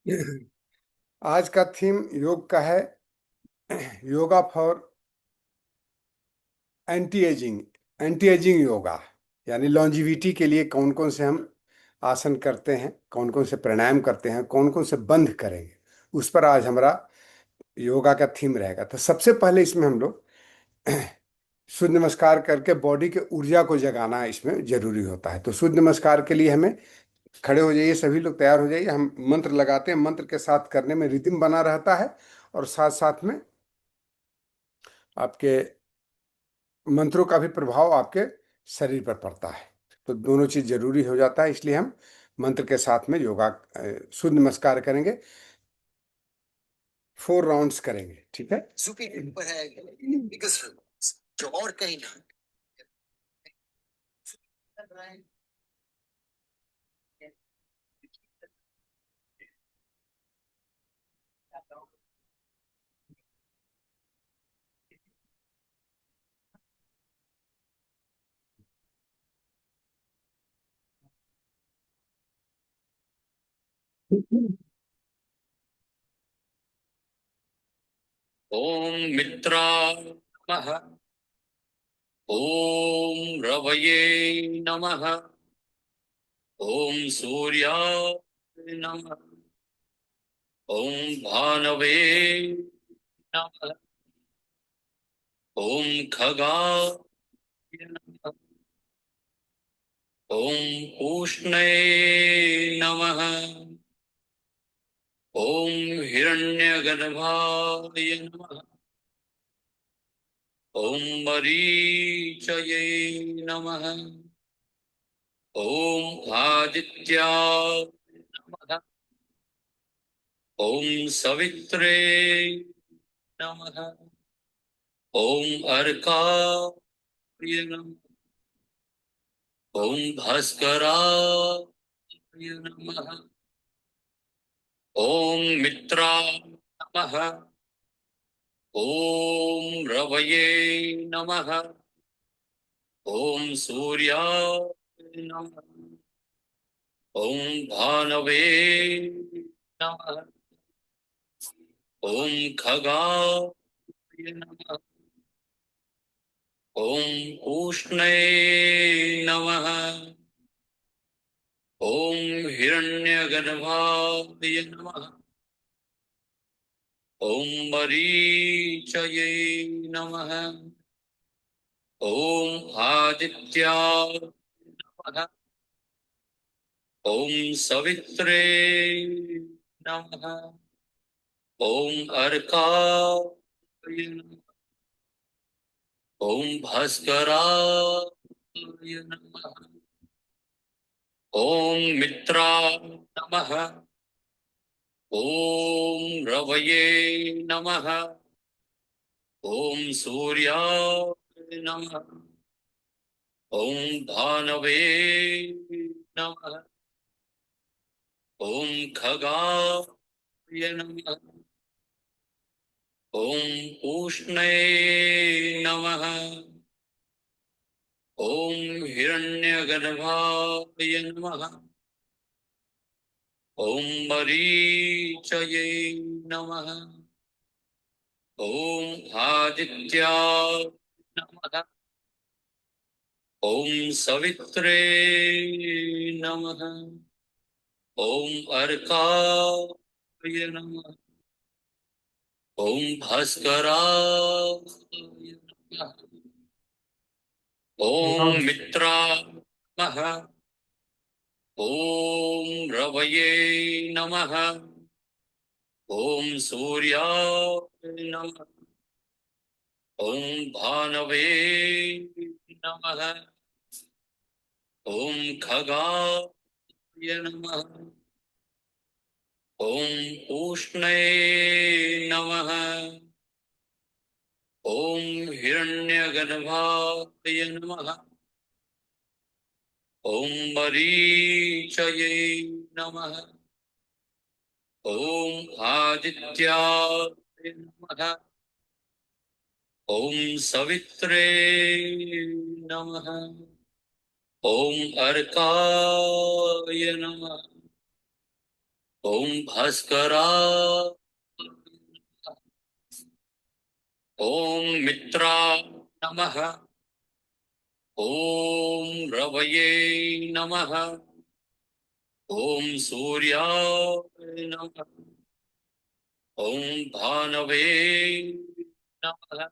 आज का थीम योग का है। Yoga for anti ageing yoga, यानी लॉन्जिविटी के लिए कौन कौन से हम आसन करते हैं, कौन कौन से प्राणायाम करते हैं, कौन कौन से बंद करेंगे, उस पर आज हमारा योगा का थीम रहेगा। तो सबसे पहले इसमें हम लोग सूर्य नमस्कार करके बॉडी के ऊर्जा को जगाना इसमें जरूरी होता है। तो सूर्य नमस्कार के लिए हमें खड़े हो जाइए, सभी लोग तैयार हो जाइए। हम मंत्र लगाते हैं, मंत्र के साथ करने में रिदम बना रहता है और साथ साथ में आपके मंत्रों का भी प्रभाव आपके शरीर पर पड़ता है। तो दोनों चीज जरूरी हो जाता है, इसलिए हम मंत्र के साथ में योगा सूर्य नमस्कार करेंगे। 4 राउंड्स करेंगे, ठीक है। सुपीरियर ऊपर है बिगेस्ट जो और कहीं ना। ओम मित्राय नमः। ओम रवये नमः। ओम सूर्याय नमः। ओम भानवे नमः। ओम खगाय नमः। ओम उष्णे नमः। ओम हिरण्यगर्भाय नमः। ओम मरीचये नमः। ओम आदित्याय नमः। ओम सवित्रे नमः। ओम अर्काय नमः। ओम भास्कराय नमः। ओम मित्राय नमः। ओम रवये नमः। ओम सूर्याय नमः। ओम भानवे नमः। ओम खगाय नमः। ओम उष्णे नमः। ओम हिरण्यगर्भाय नमः। ओम मरीचये नमः। ओम आदित्याय नमः। ओम सवित्रे नमः। ओम अर्काय नमः। ओम भास्कराय नमः। ओम मित्राय नमः। ओम रवये नमः। ओम सूर्याय नमः। ओम भानवे नमः। ओम खगाय नमः। ओम उष्णे नमः। ओम हिरण्यगर्भाय नमः। ओम मरीचये नमः। ओम आदित्याय नमः। ओम सवित्रे नमः। ओम अर्काय नमः। ओम भास्कराय नमः। ओम मित्राय नमः। ओम रवये नमः। ओम सूर्याय नमः। ओम भानवे नमः। ओम खगाय नमः। ओम उष्णे नमः। ओम हिरण्यगर्भाय नमः। ओम मरीचये नमः। ओम आदित्याय नमः। ओम सवित्रे नमः। ओम अर्काय नमः। ओम भास्करा। ओम मित्रा नमः। ओम रवये नमः। ओम सूर्याय नमः। ओम भानवे नमः।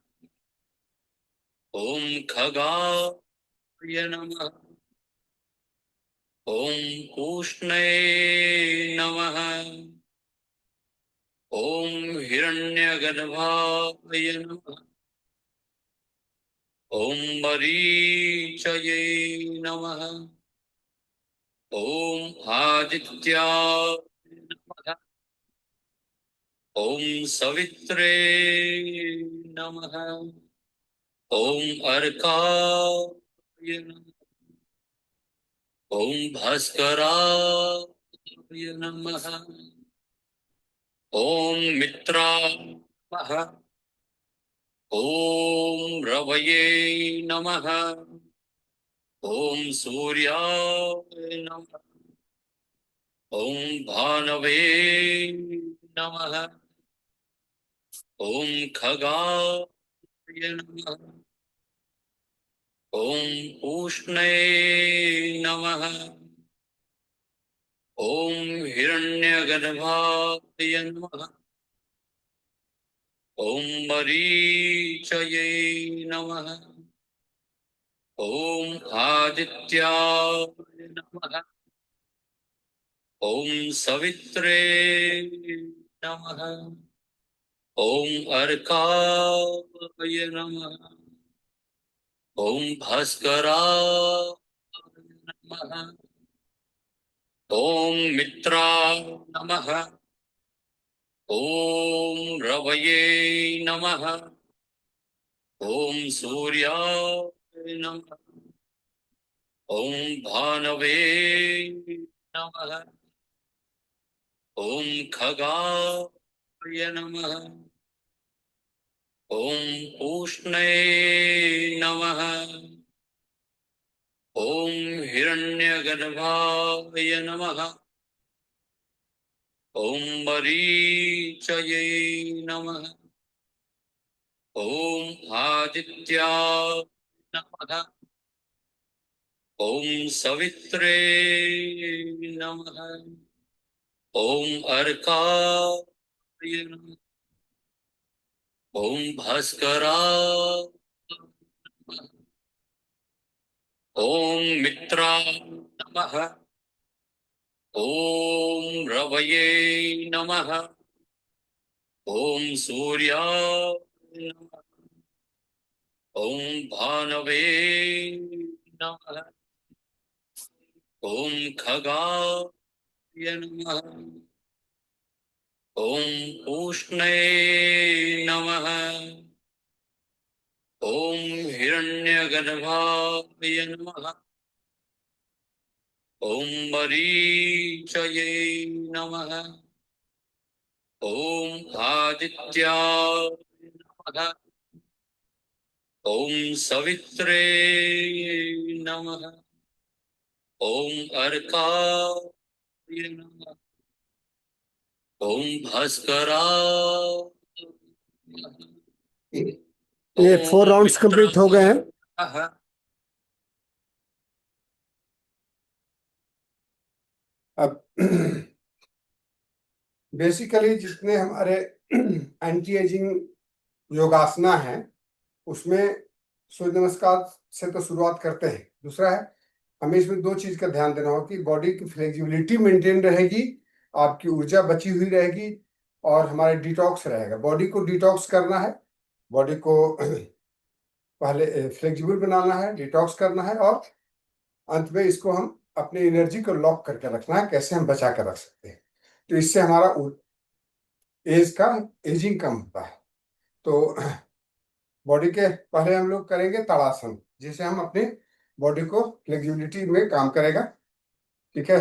ओम खगाय नमः। ओम उष्णे नमः। ओम हिरण्यगर्भाय नमः। ओम मरीचये नमः। ओम आदित्याय नमः। ओम सवित्रे नमः। ओम अर्काय नमः। ओम भास्कराय नमः। ओम मित्राय नमः। ओम रवये नमः। ओम सूर्याय नमः। ओम भानवे नमः। ओम खगाय नमः। ओम उष्णे नमः। ओम हिरण्यगर्भाय नमः। ओम मरीचये नमः। ओम आदित्याय नमः। ओम सवित्रे नमः। ओम अर्काय नमः। ओम भास्कराय नमः। ओम मित्राय नमः। ओम रवये नमः। ओम सूर्याय नमः। ओम भानवे नमः। ओम खगाय नमः। ओम उष्णे नमः। ओम हिरण्यगर्भाय नमः। ओम मरीचये नमः। ओम आदित्याय नमः। ओम सवित्रे नमः। ओम अर्काय नमः। ओम भास्कराय नमः। ओम मित्राय नमः। ओम रवये नमः। ओम सूर्याय नमः। ओम भानवे नमः। ओम खगाय नमः। ओम उष्णे नमः। ओम हिरण्यगर्भाय नमः। ओम मरीचये नमः। ओम आदित्याय नमः। ओम सवित्रे नमः। ओम अर्काय नमः। ओम भास्कराय नमः। ये 4 ओम राउंड्स कंप्लीट हो गए हैं। मित्राय अब बेसिकली जितने हमारे एंटी एजिंग योगासना हैं उसमें सूर्य नमस्कार से तो शुरुआत करते हैं। दूसरा है हमें इसमें दो चीज का ध्यान देना होगा कि बॉडी की फ्लेक्सिबिलिटी मेंटेन रहेगी, आपकी ऊर्जा बची हुई रहेगी और हमारा डिटॉक्स रहेगा। बॉडी को डिटॉक्स करना है, बॉडी को पहले फ्लेक्सिबल बनाना है, डिटॉक्स करना है और अंत में इसको हम अपनी एनर्जी को लॉक करके रखना है। कैसे हम बचा कर रख सकते हैं, तो इससे हमारा एज का एजिंग कम होता है। तो बॉडी के पहले हम लोग करेंगे ताड़ासन, जिससे हम अपने बॉडी को फ्लेक्सिबिलिटी में काम करेगा। ठीक है,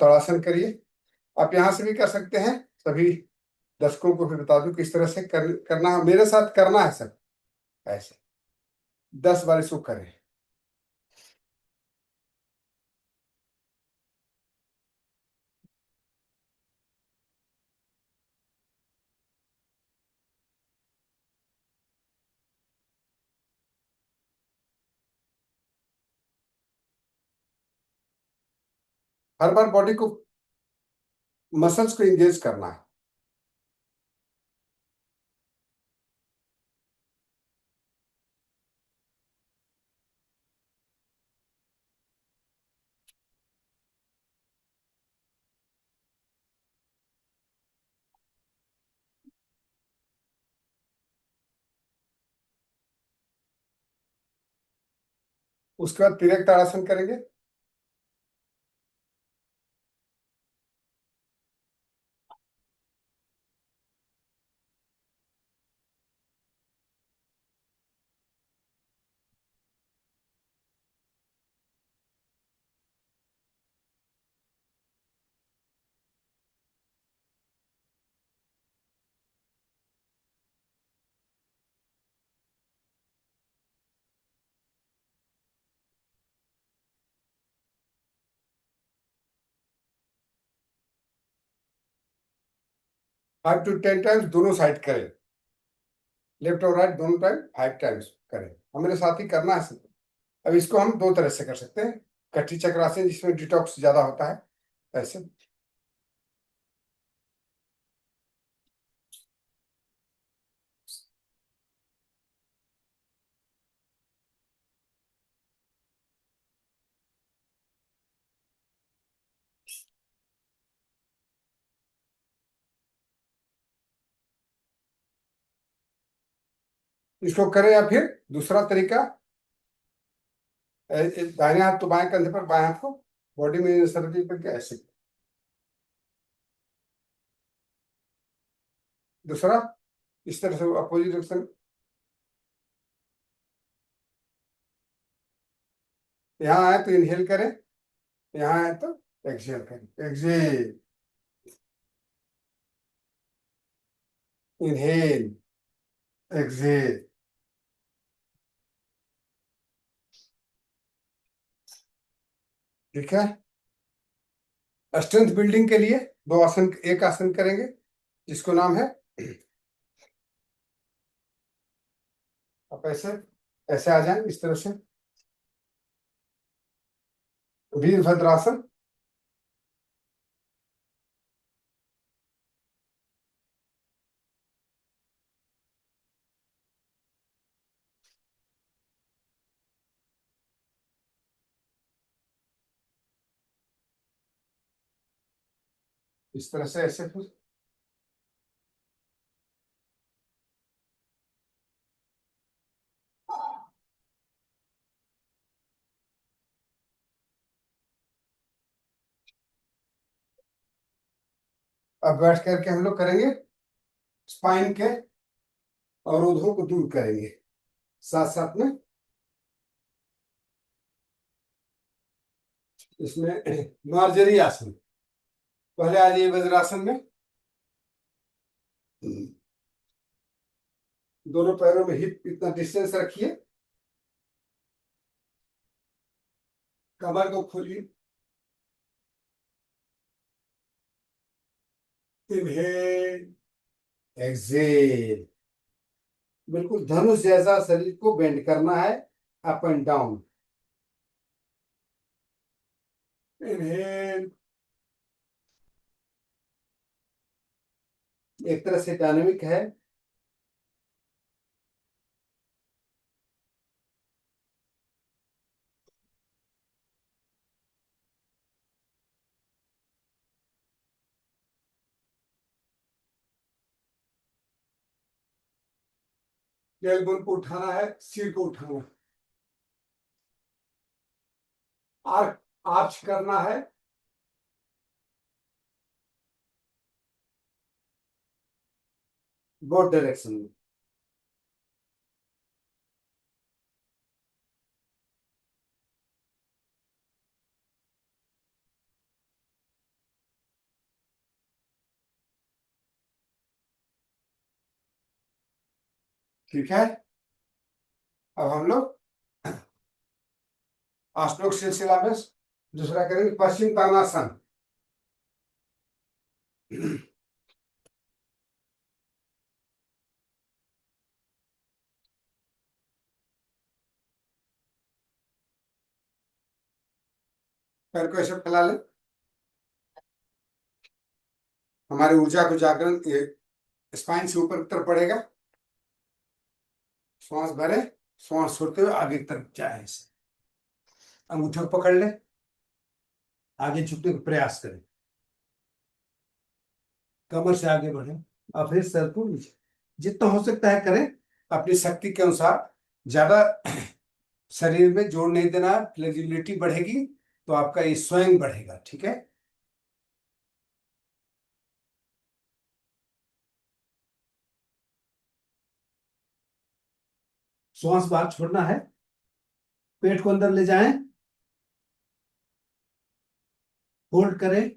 ताड़ासन करिए। आप यहाँ से भी कर सकते हैं। सभी दर्शकों को भी बता दूं किस तरह से करना है। मेरे साथ करना है सब ऐसे 10 बार इसको करें। हर बार बॉडी को, मसल्स को इंगेज करना है। उसके बाद तिरक ताड़ासन करेंगे। 5 to 10 टाइम्स दोनों साइड करें, लेफ्ट और राइट दोनों टाइम 5 टाइम्स करें। हमारे साथ ही करना है। अब इसको हम दो तरह से कर सकते हैं। कटी चक्रासन जिसमें डिटॉक्स ज्यादा होता है, ऐसे। इसको करें, या फिर दूसरा तरीका, दाहिने हाथ तो बाएं कंधे पर, बाएं हाथ को बॉडी में सर्किल करके ऐसे। दूसरा, इस तरह से अपोजिट डायरेक्शन। यहाँ आए तो इनहेल करें, यहाँ आए तो एक्सहेल करें। Exhale, inhale, exhale. ठीक है। स्ट्रेंथ बिल्डिंग के लिए दो आसन, एक आसन करेंगे जिसको नाम है, आप ऐसे ऐसे आ जाएं इस तरह से, वीरभद्रासन। इस तरह से ऐसे फिर। अब बैठ करके हम लोग करेंगे, स्पाइन के अवरोधों को दूर करेंगे साथ साथ में। इसमें मार्जरी आसन, पहले आ जाइए वज्रासन में। दोनों पैरों में हिप इतना डिस्टेंस रखिए, कमर को खोलिए। Inhale, exhale. बिल्कुल धनुष जैसा शरीर को बेंड करना है, अप एंड डाउन। इनहेल, एक तरह से डायनेमिक है। टेलबोन को उठाना है, सिर को उठाना है, आर्क आर्च करना है। बोथ डायरेक्शन में। ठीक है। अब हम लोग अष्टोक सिलसिला में दूसरा करेंगे, पश्चिम तानासन। पैर को ऐसे फैला ले, हमारी ऊर्जा को जागरण स्पाइन से ऊपर की तरफ बढ़ेगा। श्वास भरे, श्वास छोड़ते हुए आगे की तरफ जाए, ऐसे अंगूठे को पकड़ ले, आगे झुकने का प्रयास करें, कमर से आगे बढ़े और फिर सर को नीचे, जितना हो सकता है करें अपनी शक्ति के अनुसार। ज्यादा शरीर में जोर नहीं देना, फ्लेक्सिबिलिटी बढ़ेगी तो आपका ये स्वयं बढ़ेगा। ठीक है। श्वास बाहर छोड़ना है, पेट को अंदर ले जाएं, होल्ड करें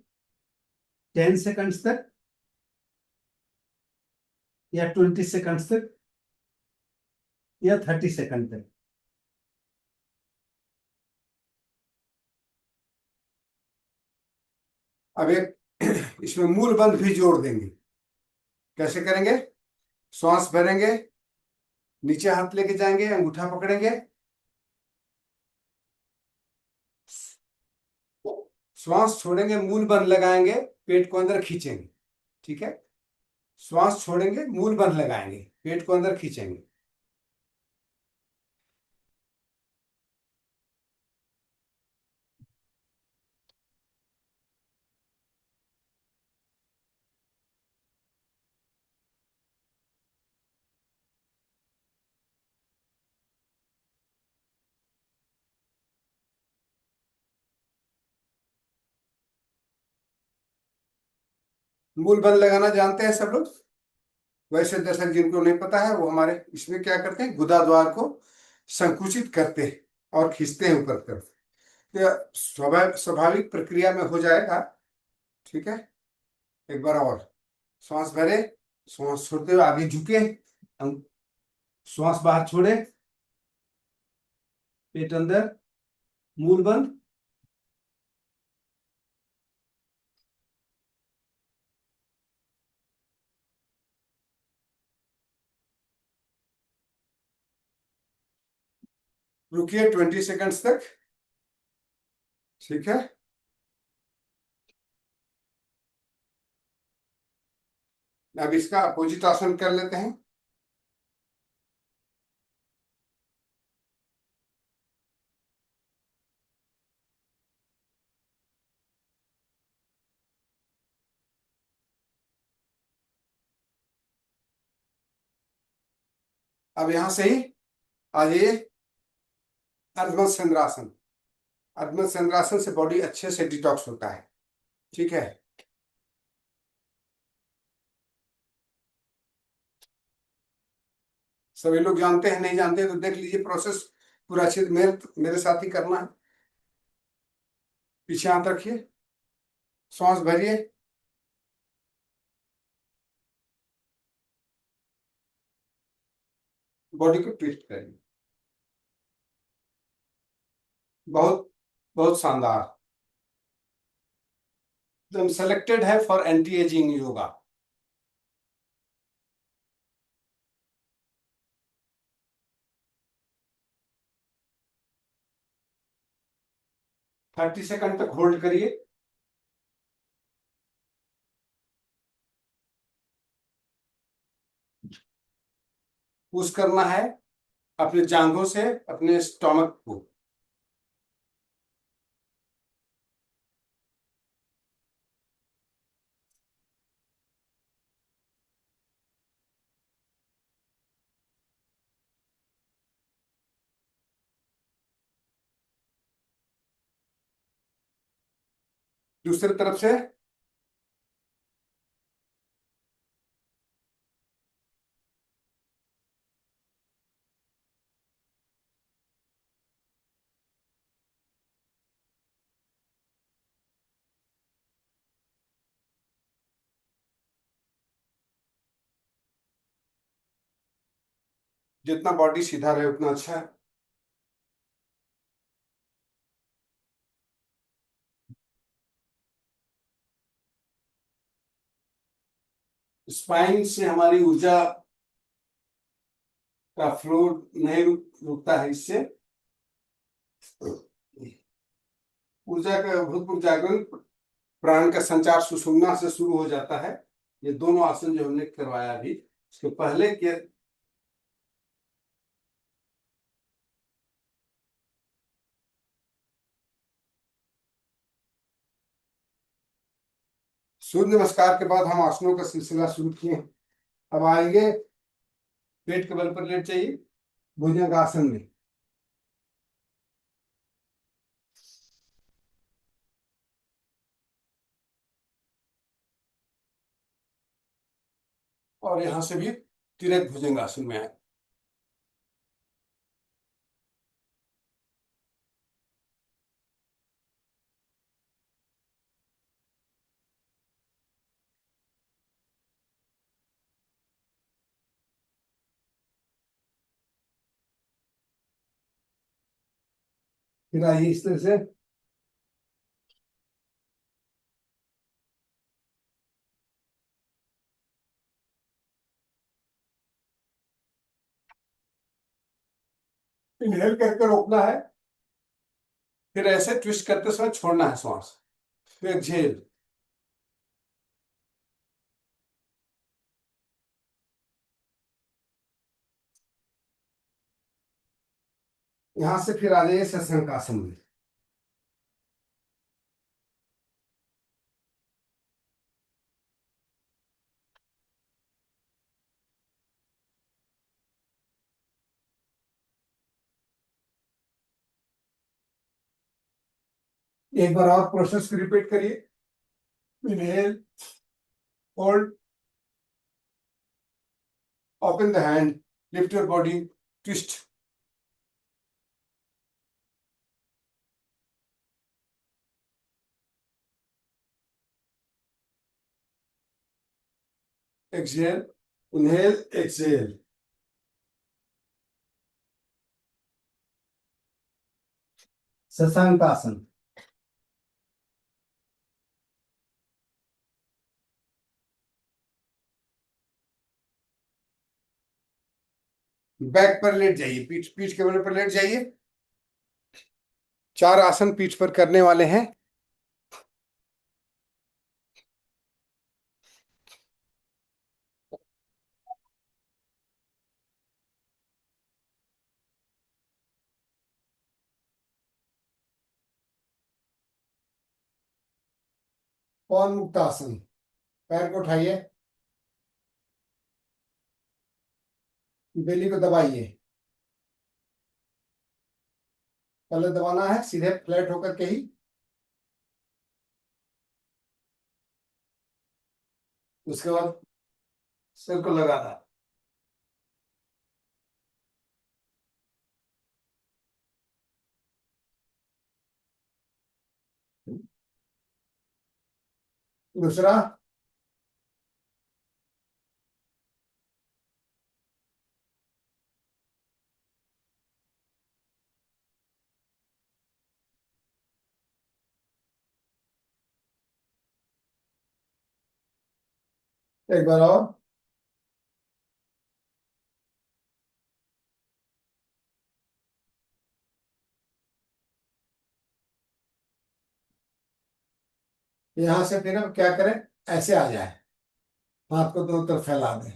10 सेकंड्स तक या 20 सेकंड्स तक या 30 सेकंड तक। अब एक इसमें मूल बंध भी जोड़ देंगे। कैसे करेंगे? श्वास भरेंगे, नीचे हाथ लेके जाएंगे, अंगूठा पकड़ेंगे, श्वास छोड़ेंगे, मूल बंध लगाएंगे, पेट को अंदर खींचेंगे। ठीक है। श्वास छोड़ेंगे, मूल बंध लगाएंगे, पेट को अंदर खींचेंगे। मूल बंध लगाना जानते हैं सब लोग? वैसे दर्शक जिनको नहीं पता है वो हमारे इसमें क्या करते हैं, गुदा द्वार को संकुचित करते हैं और खींचते हैं ऊपर की तरफ। तो यह स्वाभाविक प्रक्रिया में हो जाएगा। ठीक है। एक बार और, श्वास भरे, श्वास छोड़ते हुए आगे झुके, श्वास बाहर छोड़े, पेट अंदर, मूल बंद। रुकिए 20 सेकंड्स तक। ठीक है। अब इसका अपोजिट आसन कर लेते हैं। अब यहां से ही आ जाइए अर्धमत चंद्रासन। अर्धमत चंद्रासन से बॉडी अच्छे से डिटॉक्स होता है। ठीक है। सभी लोग जानते हैं, नहीं जानते तो देख लीजिए प्रोसेस पूरा अच्छे से मेरे साथ ही करना है। पीछे हाथ रखिए, सांस भरिए, बॉडी को ट्विस्ट करिए। बहुत बहुत शानदार, एकदम सेलेक्टेड है for anti ageing yoga. 30 second तक होल्ड करिए। पुश करना है अपने जांघों से अपने स्टोमक को। दूसरी तरफ से जितना बॉडी सीधा रहे उतना अच्छा है। स्पाइन से हमारी ऊर्जा का फ्लो नहीं रुकता है, इससे ऊर्जा का भूतपूर्व जागरण प्राण का संचार सुषुम्ना से शुरू हो जाता है। ये दोनों आसन जो हमने करवाया अभी, उसके पहले के सूर्य नमस्कार के बाद हम आसनों का सिलसिला शुरू किए। अब आएंगे पेट के बल पर लेट जाइए भुजंग आसन में। और यहां से भी तिरक भुजंग आसन में आए। फिर आइए इस तरह से इनहेल करके रोकना है, फिर ऐसे ट्विस्ट करते समय छोड़ना है श्वास, फिर एक्सहेल। यहां से फिर आ जाइए शशांक आसन में। एक बार और प्रोसेस को रिपीट करिए। Inhale, hold, open the hand, lift your body, twist. Exhale, inhale, exhale. Shashank आसन। बैक पर लेट जाइए, पीठ पीठ के बल पर लेट जाइए। 4 आसन पीठ पर करने वाले हैं। पवन मुक्त आसन। पैर को उठाइए, बेली को दबाइए। पहले दबाना है सीधे फ्लैट होकर के ही। उसके बाद सिर को लगाना है। दूसरा, एक बार और। यहां से फिर हम क्या करें, ऐसे आ जाए, हाथ को दोनों तरफ फैला दें।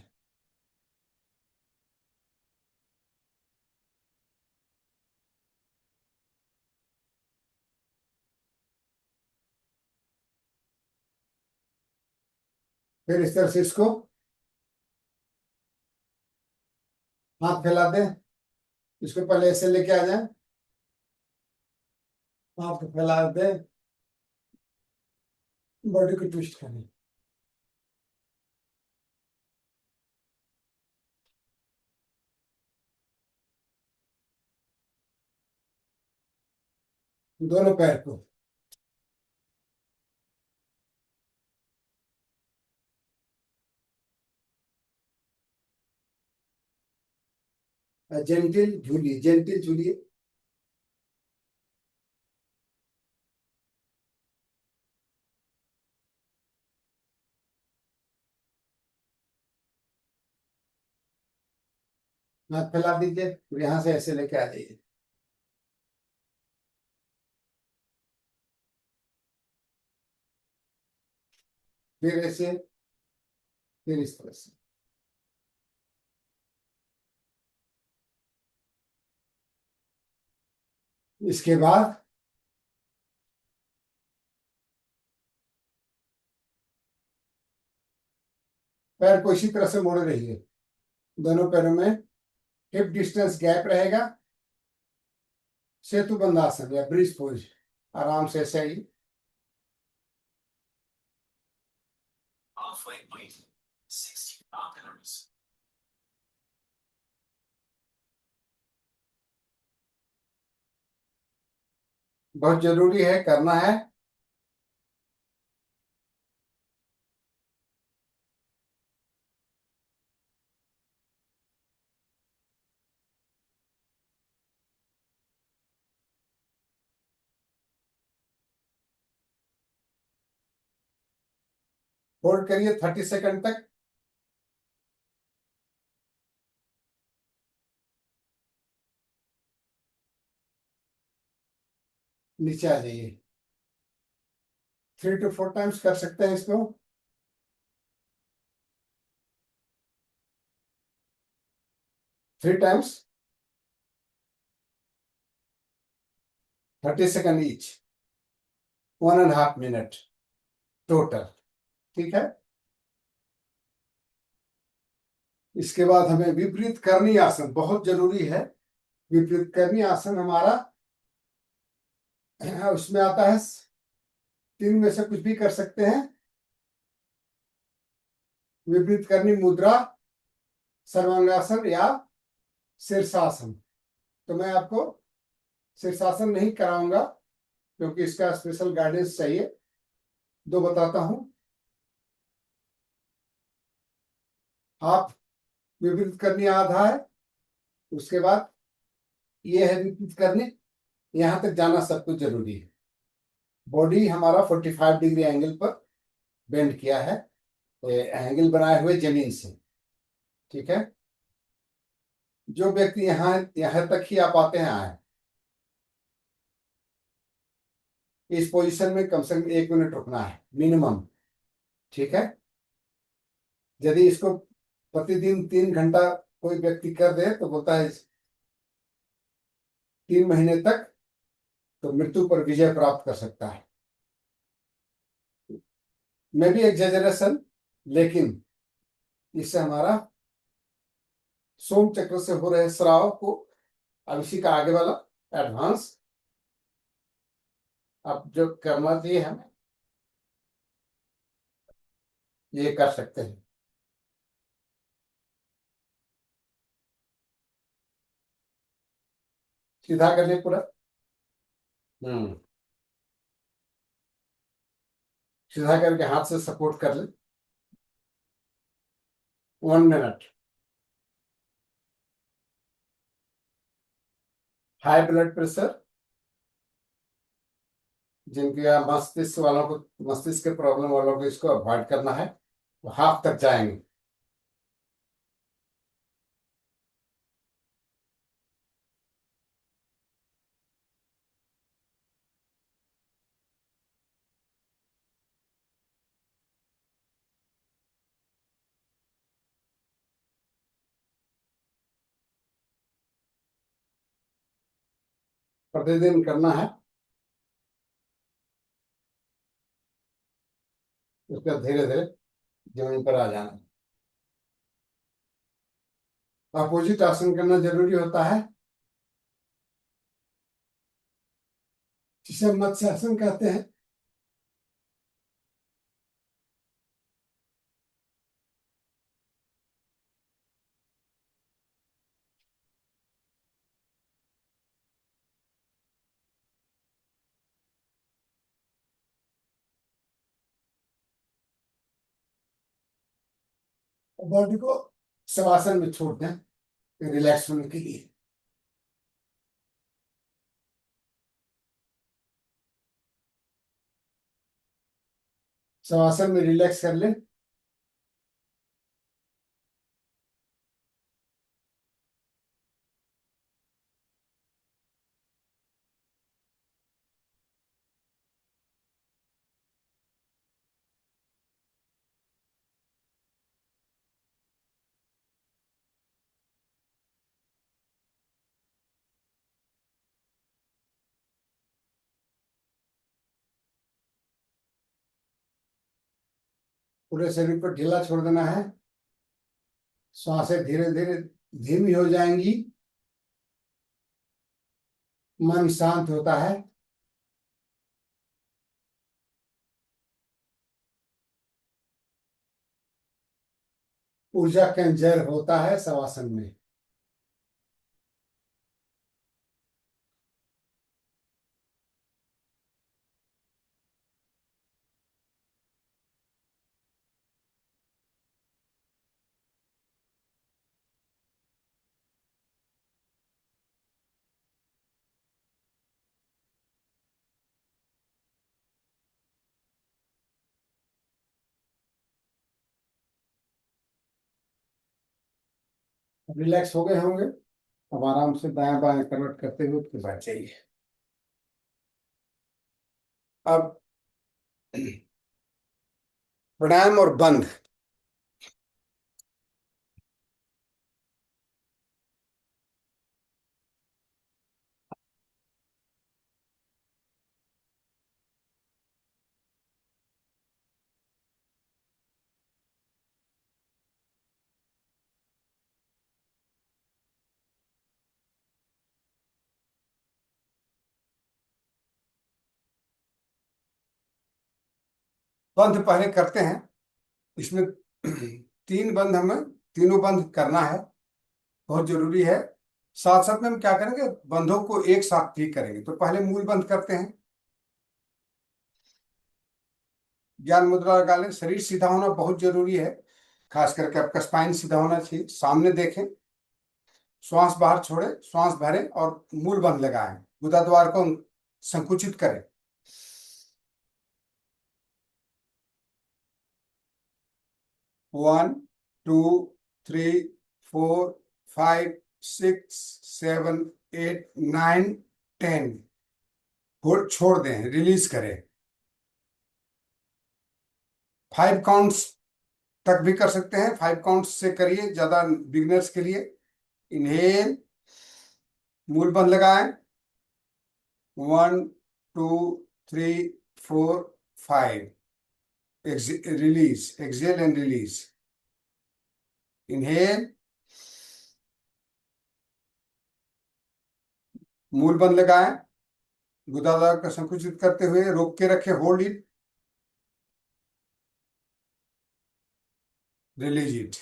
फिर इस तरह से इसको हाथ फैला दें। इसको पहले ऐसे लेके आ जाए, हाथ को फैला दें, बॉडी को ट्विस्ट करें। दोनों पैर को जेंटिल झूलिए, जेंटिल झूलिए। हाथ फैला दीजिए, फिर यहाँ से ऐसे लेके आ जाइए। फिर ऐसे, फिर इस तरह से। इसके बाद पैर को इसी तरह से मोड़े रहिए। दोनों पैरों में हिप डिस्टेंस गैप रहेगा। सेतु बंधासन या ब्रिज पोज, आराम से ऐसे ही। बहुत जरूरी है, करना है। होल्ड करिए 30 सेकंड तक। नीचे आ जाइए। 3 to 4 टाइम्स कर सकते हैं इसको। 3 times, 30 second each, 1.5 minute total. ठीक है। इसके बाद हमें विपरीत करनी आसन बहुत जरूरी है। विपरीत करनी आसन हमारा उसमें आता है, तीन में से कुछ भी कर सकते हैं। विपरीत करनी मुद्रा, सर्वांगासन या शीर्षासन। तो मैं आपको शीर्षासन नहीं कराऊंगा क्योंकि इसका स्पेशल गाइडेंस चाहिए। दो बताता हूं। हाथ विपरीत करनी आधा है। उसके बाद ये है विपरीत करनी। यहां तक जाना सब कुछ जरूरी है। बॉडी हमारा 45 डिग्री एंगल पर बेंड किया है, एंगल बनाए हुए जमीन से। ठीक है। जो व्यक्ति यहाँ यहाँ तक ही आ पाते हैं आए। इस पोजीशन में कम से कम 1 मिनट रुकना है मिनिमम। ठीक है। यदि इसको प्रतिदिन 3 घंटा कोई व्यक्ति कर दे तो बोलता है 3 महीने तक तो मृत्यु पर विजय प्राप्त कर सकता है। मे बी एग्जेजरेशन, लेकिन इससे हमारा सोम चक्र से हो रहे स्राव को, अब इसी का आगे वाला एडवांस अब जो करना चाहिए हमें, ये कर सकते हैं। सीधा कर ले पूरा। हम्म। सीधा करके हाथ से सपोर्ट कर ले। 1 मिनट। हाई ब्लड प्रेशर, जिनके यहाँ मस्तिष्क वालों को, मस्तिष्क के प्रॉब्लम वालों को इसको अवॉइड करना है, वो हाफ तक जाएंगे। प्रतिदिन करना है। उसका धीरे धीरे जमीन पर आ जाना है। अपोजिट आसन करना जरूरी होता है, जिसे मत्स्य आसन कहते हैं। बॉडी को शवासन में छोड़ दें रिलैक्स होने के लिए। शवासन में रिलैक्स कर लें। पूरे शरीर को ढीला छोड़ देना है। सांसें धीरे धीरे धीमी हो जाएंगी। मन शांत होता है। ऊर्जा कंजर होता है शवासन में। रिलैक्स हो गए होंगे। अब आराम से दायां बायां कन्वर्ट करते हुए फिर बैठ जाइए। अब प्राणायाम और बंध। बंध पहले करते हैं। इसमें तीन बंध हमें तीनों बंध करना है। बहुत जरूरी है। साथ साथ में हम क्या करेंगे, बंधों को एक साथ भी करेंगे। तो पहले मूल बंध करते हैं। ज्ञान मुद्रा लगा लें। शरीर सीधा होना बहुत जरूरी है। खास करके आपका स्पाइन सीधा होना चाहिए। सामने देखें। श्वास बाहर छोड़े, श्वास भरें और मूल बंध लगाएं। गुदा द्वार को संकुचित करें। 1 2 3 4 5 6 7 8 9 10। होल्ड, छोड़ दें, रिलीज करें। 5 काउंट्स तक भी कर सकते हैं। 5 काउंट्स से करिए, ज्यादा बिगनर्स के लिए। इनहेल, मूल बंध लगाएं। 1 2 3 4 5। Release, exhale and release. Inhale, मूल बंद लगाएं। गुदादार का संकुचित करते हुए रोक के रखें, होल्ड इट, रिलीज इट।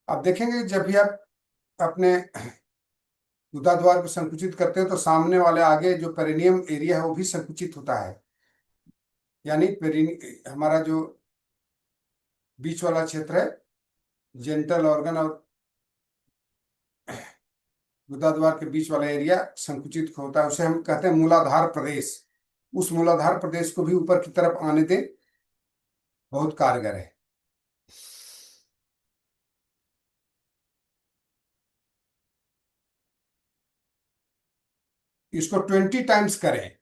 अब देखेंगे जब भी आप अपने गुदाद्वार को संकुचित करते हैं तो सामने वाले आगे जो पेरिनियम एरिया है वो भी संकुचित होता है। यानी हमारा जो बीच वाला क्षेत्र है, जेंटल ऑर्गन और गुदाद्वार के बीच वाला एरिया संकुचित होता है। उसे हम कहते हैं मूलाधार प्रदेश। उस मूलाधार प्रदेश को भी ऊपर की तरफ आने दें। बहुत कारगर है। इसको 20 टाइम्स करें।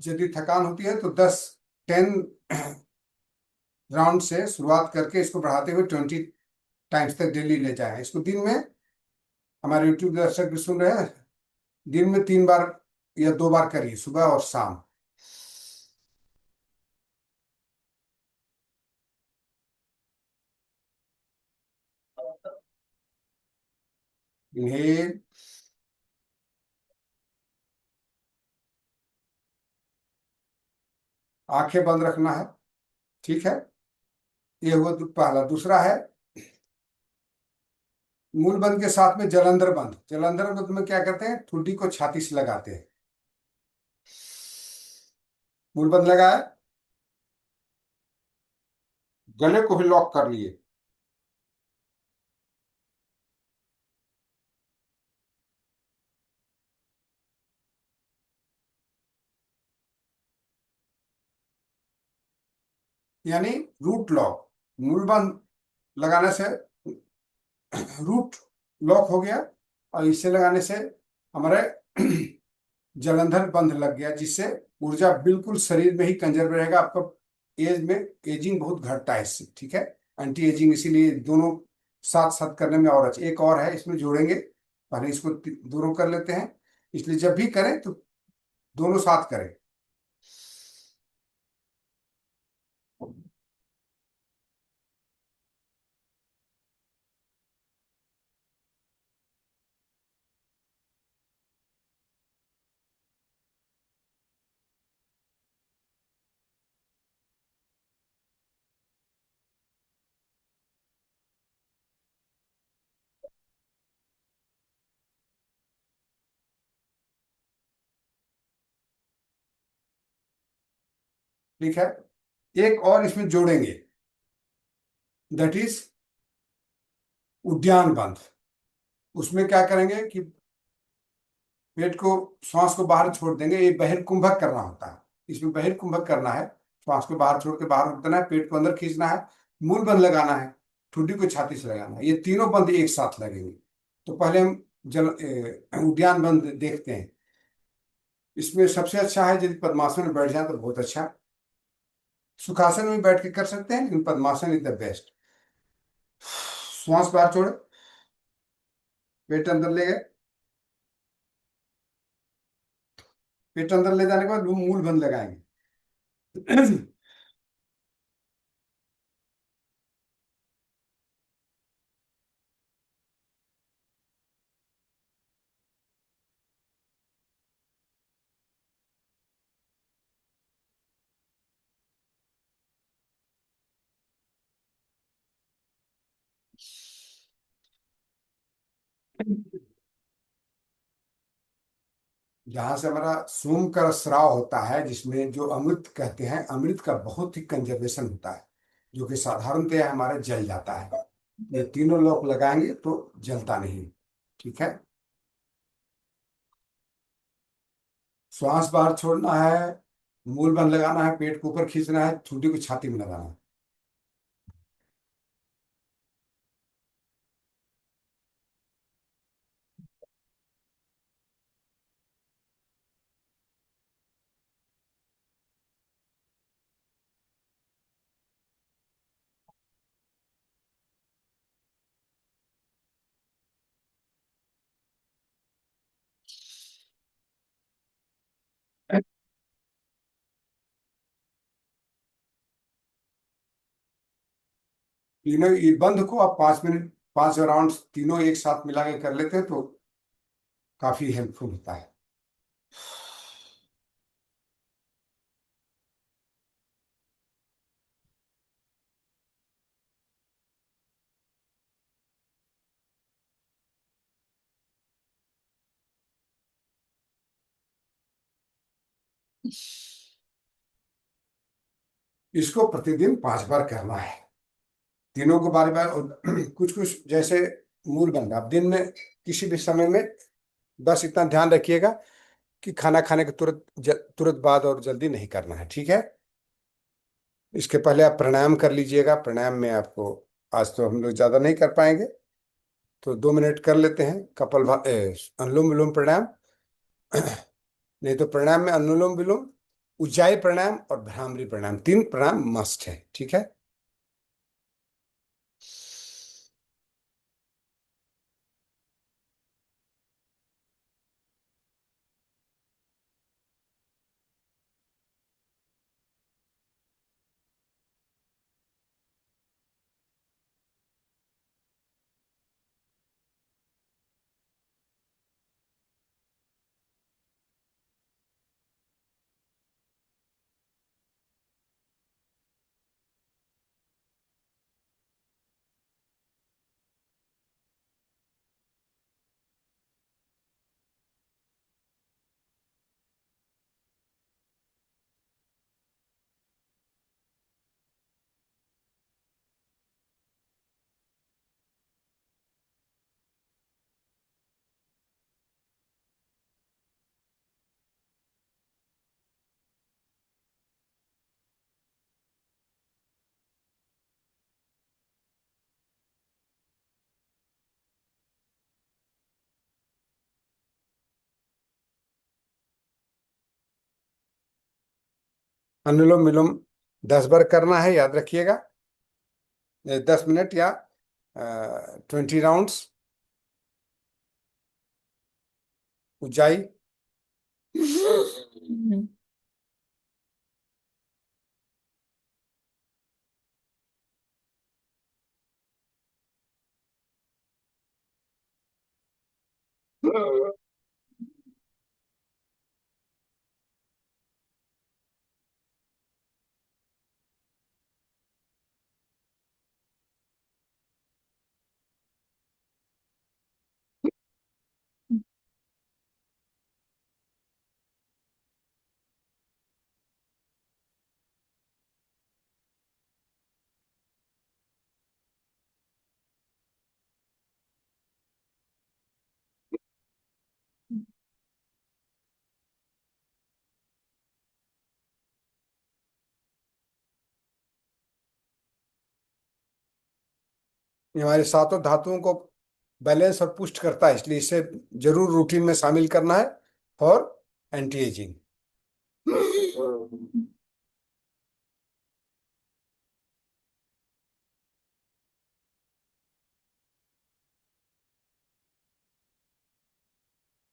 यदि थकान होती है तो 10 राउंड से शुरुआत करके इसको बढ़ाते हुए 20 टाइम्स तक डेली ले जाएं। इसको दिन में, हमारे यूट्यूब दर्शक भी सुन रहे हैं, दिन में 3 बार या 2 बार करिए, सुबह और शाम। इन्हेल, आंखें बंद रखना है। ठीक है। ये हुआ पहला। दूसरा है मूल बंद के साथ में जलंधर बंद। जलंधर बंद में क्या करते हैं, ठुड्डी को छाती से लगाते हैं। मूल बंद लगाया, गले को भी लॉक कर लिए। यानी रूट लॉक। मूल बंद लगाने से रूट लॉक हो गया और इसे लगाने से हमारे जलंधर बंद लग गया, जिससे ऊर्जा बिल्कुल शरीर में ही कंजर्व रहेगा। आपका एज में एजिंग बहुत घटता है इससे। ठीक है। एंटी एजिंग, इसीलिए दोनों साथ साथ करने में और अच्छा। एक और है इसमें जोड़ेंगे, पहले इसको दोनों कर लेते हैं। इसलिए जब भी करें तो दोनों साथ करें। ठीक है। एक और इसमें जोड़ेंगे, दैट इज उद्यान बंध। उसमें क्या करेंगे कि पेट को, श्वास को बाहर छोड़ देंगे। ये बहिर्कुंभक करना होता है, इसमें बहिर्कुंभक करना है। श्वास को बाहर छोड़ के बाहर रोकना है, पेट को अंदर खींचना है, मूल बंध लगाना है, ठुड्डी को छाती से लगाना है। ये तीनों बंध एक साथ लगेंगे। तो पहले हम उद्यान बंध देखते हैं। इसमें सबसे अच्छा है यदि पद्मासन में बैठ जाए तो बहुत अच्छा। सुखासन में बैठ के कर सकते हैं, लेकिन पद्मासन इज द बेस्ट। श्वास बाहर छोड़े, पेट अंदर ले गए। पेट अंदर ले जाने के बाद मूल बंध लगाएंगे। जहां से हमारा सोम का स्राव होता है, जिसमें जो अमृत कहते हैं, अमृत का बहुत ही कंजर्वेशन होता है, जो कि साधारणतया हमारे जल जाता है। ये तीनों लोग लगाएंगे तो जलता नहीं। ठीक है। श्वास बाहर छोड़ना है, मूल बंद लगाना है, पेट को ऊपर खींचना है, ठुड्डी को छाती में लगाना है। तीनों ये बंद को आप 5 मिनट, 5 राउंड तीनों एक साथ मिला के कर लेते हैं तो काफी हेल्पफुल होता है। इसको प्रतिदिन 5 बार करना है, तीनों को बार बार। और कुछ कुछ जैसे मूल बंद आप दिन में किसी भी समय में, बस इतना ध्यान रखिएगा कि खाना खाने के तुरंत बाद और जल्दी नहीं करना है। ठीक है। इसके पहले आप प्राणायाम कर लीजिएगा। प्राणायाम में आपको, आज तो हम लोग ज्यादा नहीं कर पाएंगे, तो 2 मिनट कर लेते हैं अनुलोम विलोम प्राणायाम। नहीं तो प्राणायाम में अनुलोम विलोम, उज्जाई प्राणायाम और भ्रामरी प्राणायाम, 3 प्राणायाम मस्ट है। ठीक है। अनुलोम विलोम 10 बार करना है, याद रखिएगा। 10 मिनट या 20 राउंड्स। ऊंचाई। ये हमारे सातों धातुओं को बैलेंस और पुष्ट करता है, इसलिए इसे जरूर रूटीन में शामिल करना है फॉर एंटी एजिंग।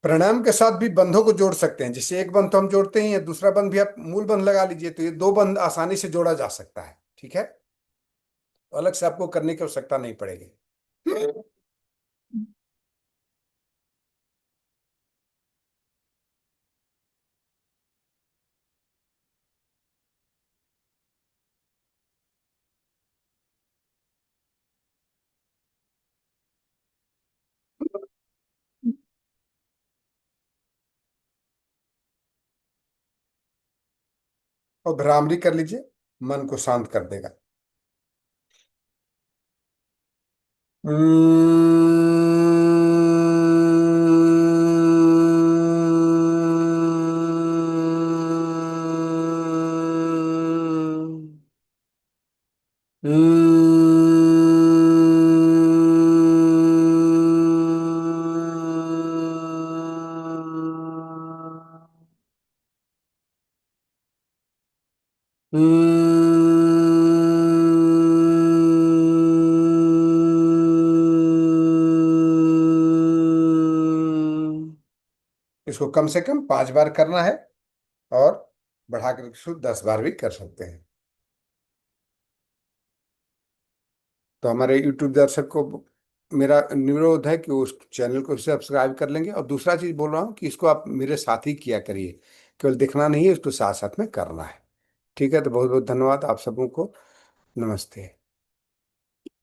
प्राणायाम के साथ भी बंधों को जोड़ सकते हैं, जैसे एक बंध तो हम जोड़ते ही हैं, दूसरा बंध भी आप मूल बंध लगा लीजिए, तो ये दो बंध आसानी से जोड़ा जा सकता है। ठीक है, अलग से आपको करने की आवश्यकता नहीं पड़ेगी। और भ्रामरी कर लीजिए, मन को शांत कर देगा। इसको कम से कम 5 बार करना है, और बढ़ाकर इसको 10 बार भी कर सकते हैं। तो हमारे यूट्यूब दर्शक को मेरा अनुरोध है कि वो उस चैनल को सब्सक्राइब कर लेंगे। और दूसरा चीज बोल रहा हूँ कि इसको आप मेरे साथ ही किया करिए, केवल देखना नहीं है, इसको साथ साथ में करना है। ठीक है, तो बहुत बहुत धन्यवाद आप सबों को। नमस्ते।